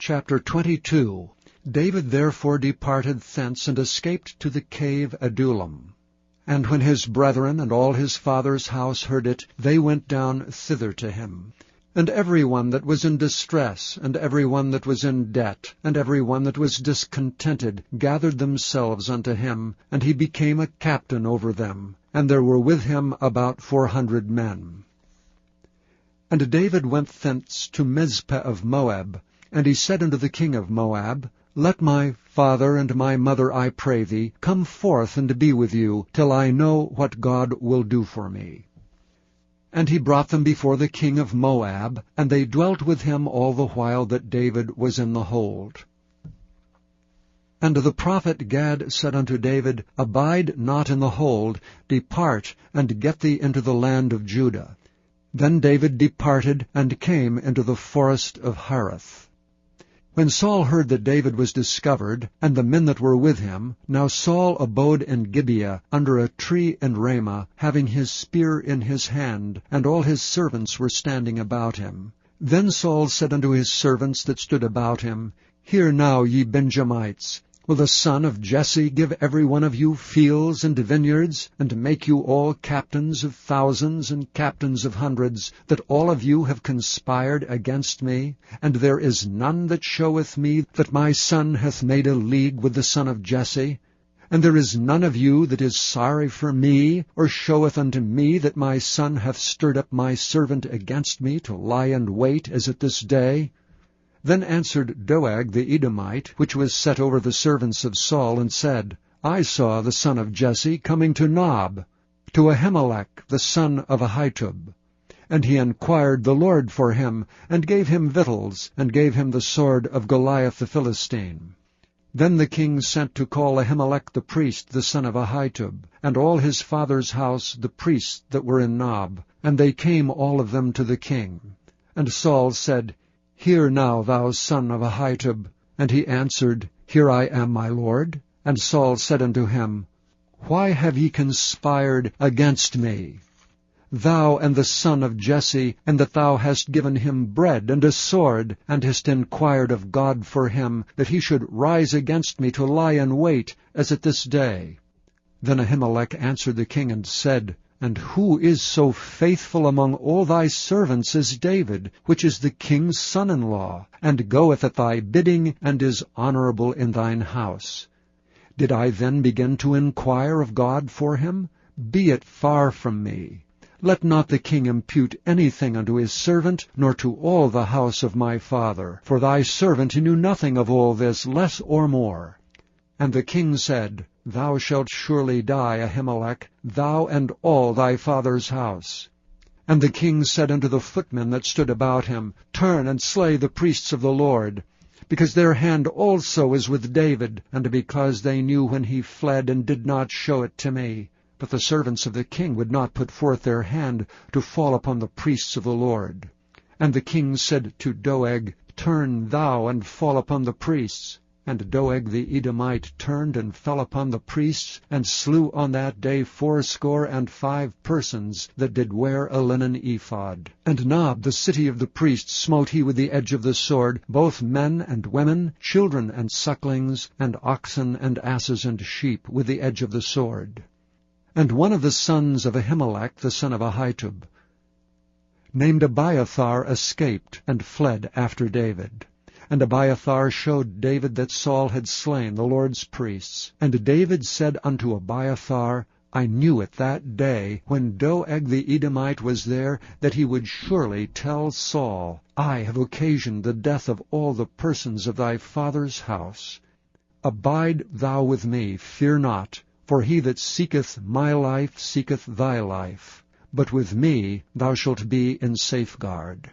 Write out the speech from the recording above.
Chapter 22. David therefore departed thence, and escaped to the cave Adullam. And when his brethren and all his father's house heard it, they went down thither to him. And every one that was in distress, and every one that was in debt, and every one that was discontented, gathered themselves unto him, and he became a captain over them. And there were with him about 400 men. And David went thence to Mizpeh of Moab, and he said unto the king of Moab, Let my father and my mother, I pray thee, come forth and be with you, till I know what God will do for me. And he brought them before the king of Moab, and they dwelt with him all the while that David was in the hold. And the prophet Gad said unto David, Abide not in the hold, depart, and get thee into the land of Judah. Then David departed, and came into the forest of Hareth. When Saul heard that David was discovered, and the men that were with him, now Saul abode in Gibeah, under a tree in Ramah, having his spear in his hand, and all his servants were standing about him. Then Saul said unto his servants that stood about him, Hear now, ye Benjamites, will the son of Jesse give every one of you fields and vineyards, and make you all captains of thousands and captains of hundreds, that all of you have conspired against me? And there is none that showeth me that my son hath made a league with the son of Jesse? And there is none of you that is sorry for me, or showeth unto me that my son hath stirred up my servant against me to lie in wait, as at this day? Then answered Doeg the Edomite, which was set over the servants of Saul, and said, I saw the son of Jesse coming to Nob, to Ahimelech the son of Ahitub. And he inquired the Lord for him, and gave him victuals, and gave him the sword of Goliath the Philistine. Then the king sent to call Ahimelech the priest, the son of Ahitub, and all his father's house, the priests that were in Nob. And they came all of them to the king. And Saul said, Hear now, thou son of Ahitub. And he answered, Here I am, my lord. And Saul said unto him, Why have ye conspired against me, thou and the son of Jesse, and that thou hast given him bread and a sword, and hast inquired of God for him, that he should rise against me to lie in wait, as at this day? Then Ahimelech answered the king and said, And who is so faithful among all thy servants as David, which is the king's son-in-law, and goeth at thy bidding, and is honorable in thine house? Did I then begin to inquire of God for him? Be it far from me. Let not the king impute anything unto his servant, nor to all the house of my father. For thy servant knew nothing of all this, less or more. And the king said, Thou shalt surely die, Ahimelech, thou and all thy father's house. And the king said unto the footmen that stood about him, Turn and slay the priests of the Lord, because their hand also is with David, and because they knew when he fled, and did not show it to me. But the servants of the king would not put forth their hand to fall upon the priests of the Lord. And the king said to Doeg, Turn thou and fall upon the priests. And Doeg the Edomite turned and fell upon the priests, and slew on that day 75 persons that did wear a linen ephod. And Nob, the city of the priests, smote he with the edge of the sword, both men and women, children and sucklings, and oxen and asses and sheep, with the edge of the sword. And one of the sons of Ahimelech, the son of Ahitub, named Abiathar, escaped, and fled after David. And Abiathar showed David that Saul had slain the Lord's priests. And David said unto Abiathar, I knew it that day, when Doeg the Edomite was there, that he would surely tell Saul, I have occasioned the death of all the persons of thy father's house. Abide thou with me, fear not, for he that seeketh my life seeketh thy life. But with me thou shalt be in safeguard.